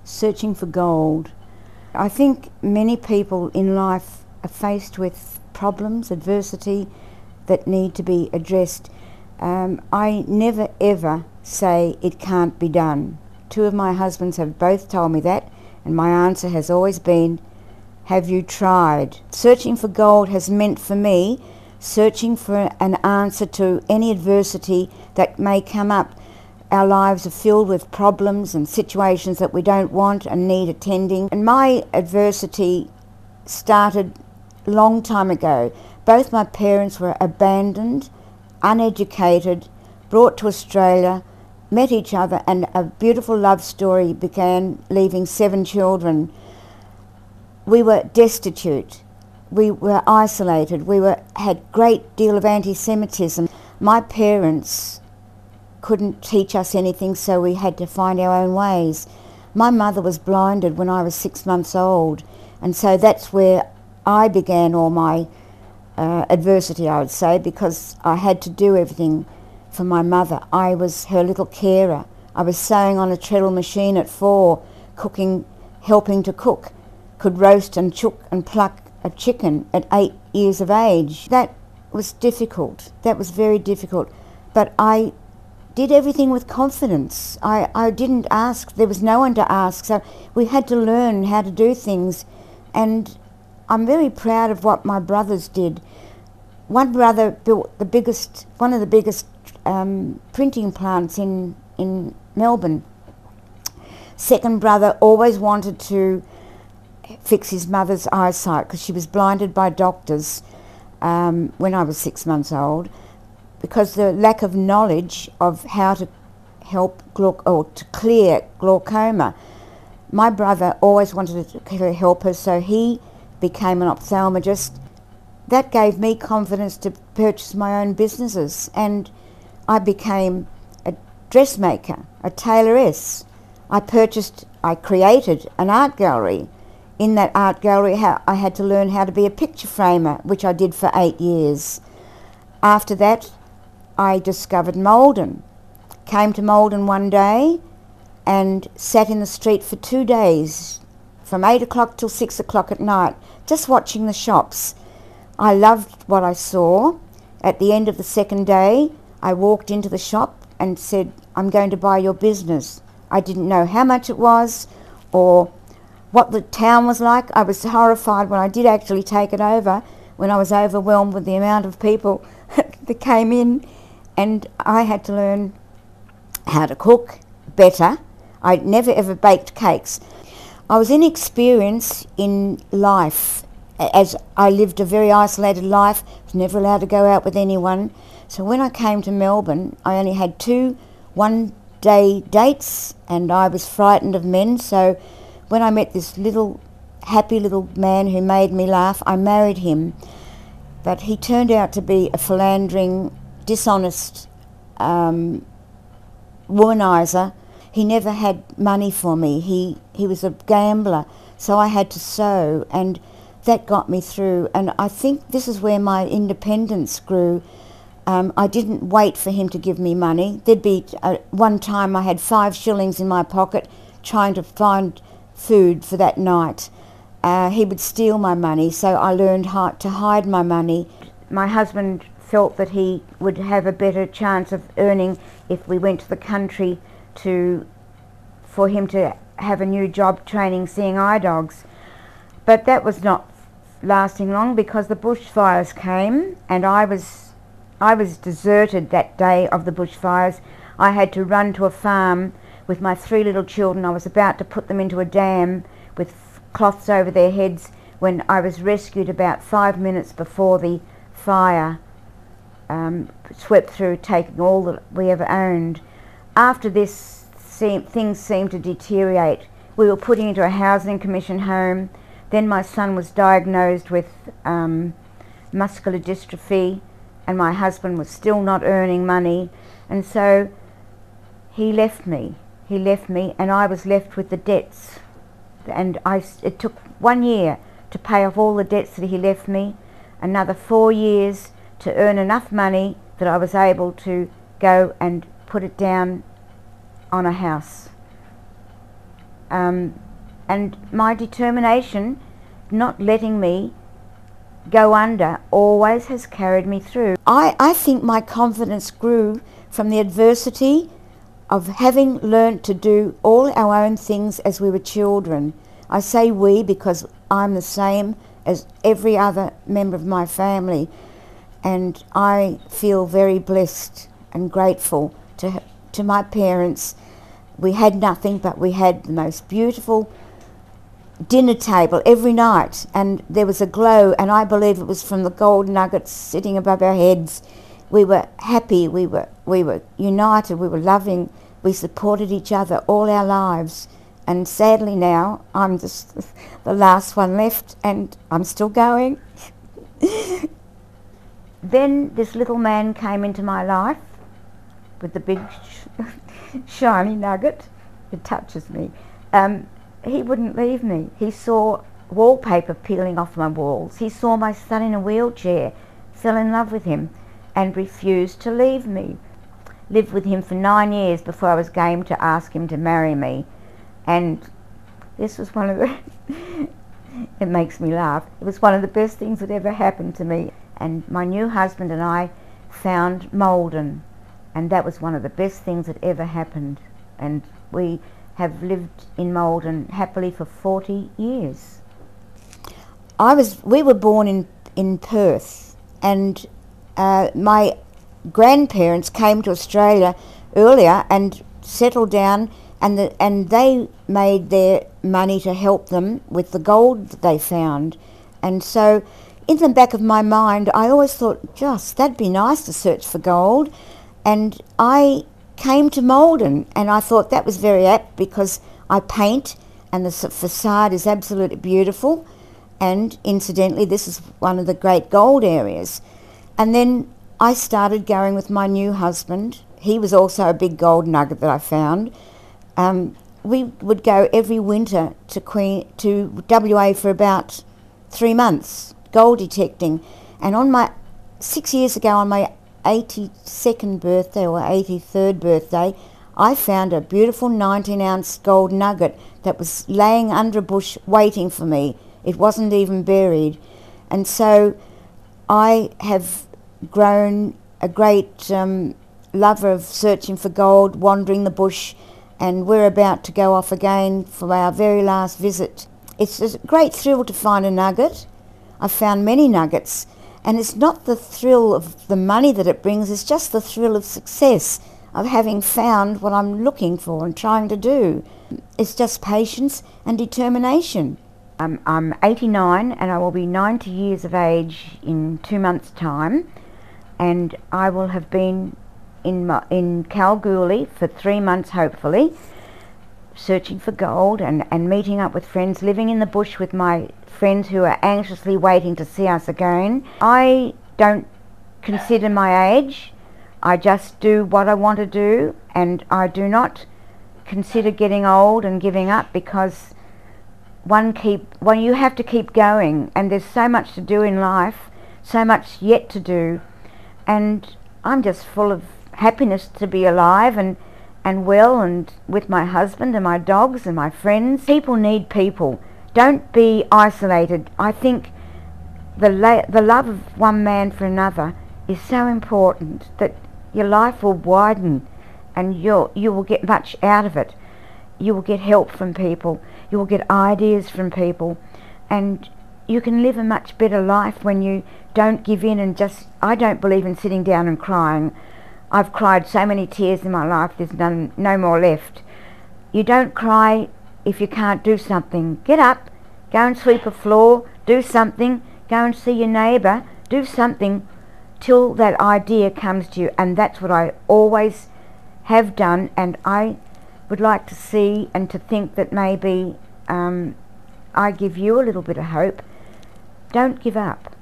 searching for gold. I think many people in life are faced with problems, adversity that need to be addressed. I never ever say it can't be done. Two of my husbands have both told me that, and my answer has always been, have you tried? Searching for gold has meant for me searching for an answer to any adversity that may come up. Our lives are filled with problems and situations that we don't want and need attending. And my adversity started a long time ago. Both my parents were abandoned, uneducated, brought to Australia, met each other, and a beautiful love story began, leaving 7 children. We were destitute. We were isolated. We had great deal of anti-Semitism. My parents couldn't teach us anything, so we had to find our own ways. My mother was blinded when I was 6 months old, and so that's where I began all my adversity, I would say, because I had to do everything for my mother. I was her little carer. I was sewing on a treadle machine at 4, cooking, helping to cook, could roast and chook and pluck a chicken at 8 years of age. That was difficult. That was very difficult. But I did everything with confidence. I didn't ask. There was no one to ask. So we had to learn how to do things. And I'm very proud of what my brothers did. One brother built one of the biggest printing plants in Melbourne. Second brother always wanted to fix his mother's eyesight because she was blinded by doctors when I was 6 months old, because the lack of knowledge of how to help to clear glaucoma. My brother always wanted to help her, so he became an ophthalmologist. That gave me confidence to purchase my own businesses, and I became a dressmaker, a tailoress. I created an art gallery. In that art gallery, I had to learn how to be a picture framer, which I did for 8 years. After that, I discovered Maldon. Came to Maldon one day and sat in the street for 2 days, from 8 o'clock till 6 o'clock at night, just watching the shops. I loved what I saw. At the end of the second day, I walked into the shop and said, I'm going to buy your business. I didn't know how much it was or what the town was like. I was horrified when I did actually take it over, when I was overwhelmed with the amount of people that came in, and I had to learn how to cook better. I'd never ever baked cakes. I was inexperienced in life, as I lived a very isolated life, was never allowed to go out with anyone. So when I came to Melbourne, I only had 2 one-day dates, and I was frightened of men. So when I met this happy little man who made me laugh, I married him. But he turned out to be a philandering, dishonest womanizer. He never had money for me. He was a gambler, so I had to sew, and that got me through. And I think this is where my independence grew. I didn't wait for him to give me money. There'd be one time I had 5 shillings in my pocket trying to find food for that night. He would steal my money, so I learned how to hide my money. My husband felt that he would have a better chance of earning if we went to the country for him to have a new job training seeing eye dogs. But that was not lasting long, because the bushfires came, and I was deserted that day of the bushfires. I had to run to a farm with my 3 little children. I was about to put them into a dam with cloths over their heads when I was rescued about 5 minutes before the fire swept through, taking all that we ever owned. After this, things seemed to deteriorate. We were put into a housing commission home. Then my son was diagnosed with muscular dystrophy, and my husband was still not earning money, and so he left me. And I was left with the debts, and it took 1 year to pay off all the debts that he left me, another 4 years to earn enough money that I was able to go and put it down on a house. and my determination, not letting me go under, always has carried me through. I think my confidence grew from the adversity of having learnt to do all our own things as we were children. I say we because I'm the same as every other member of my family, and I feel very blessed and grateful to my parents. We had nothing, but we had the most beautiful dinner table every night, and there was a glow, and I believe it was from the gold nuggets sitting above our heads. We were happy, we were united, we were loving, we supported each other all our lives. And sadly now, I'm just the last one left, and I'm still going. Then this little man came into my life with the big shiny nugget. It touches me. He wouldn't leave me. He saw wallpaper peeling off my walls. He saw my son in a wheelchair, fell in love with him, and refused to leave me. Lived with him for 9 years before I was game to ask him to marry me. And this was one of the it makes me laugh. It was one of the best things that ever happened to me. And my new husband and I found Maldon, and that was one of the best things that ever happened. And we have lived in Maldon happily for 40 years. We were born in Perth, and my grandparents came to Australia earlier and settled down, and they made their money to help them with the gold that they found. And so in the back of my mind, I always thought, just that'd be nice to search for gold. And I came to Maldon, and I thought that was very apt because I paint, and the facade is absolutely beautiful, and incidentally this is one of the great gold areas. And then I started going with my new husband. He was also a big gold nugget that I found. We would go every winter to WA for about 3 months gold detecting, and on 6 years ago, on my 82nd birthday or 83rd birthday, I found a beautiful 19-ounce gold nugget that was laying under a bush waiting for me. It wasn't even buried. And so I have grown a great lover of searching for gold, wandering the bush, and we're about to go off again for our very last visit. It's a great thrill to find a nugget. I've found many nuggets, and it's not the thrill of the money that it brings, it's just the thrill of success, of having found what I'm looking for and trying to do. It's just patience and determination. I'm 89 and I will be 90 years of age in 2 months' time, and I will have been in Kalgoorlie for 3 months hopefully, searching for gold and meeting up with friends, living in the bush with my friends who are anxiously waiting to see us again. I don't consider my age. I just do what I want to do, and I do not consider getting old and giving up, because you have to keep going, and there's so much to do in life, so much yet to do, and I'm just full of happiness to be alive and well, and with my husband and my dogs and my friends. People need people. Don't be isolated. I think the love of one man for another is so important that your life will widen, and you will get much out of it. You will get help from people. You will get ideas from people, and you can live a much better life when you don't give in and just... I don't believe in sitting down and crying. I've cried so many tears in my life, there's no more left. You don't cry if you can't do something. Get up, go and sweep a floor, do something, go and see your neighbour, do something till that idea comes to you. And that's what I always have done, and I would like to see and to think that maybe I give you a little bit of hope. Don't give up.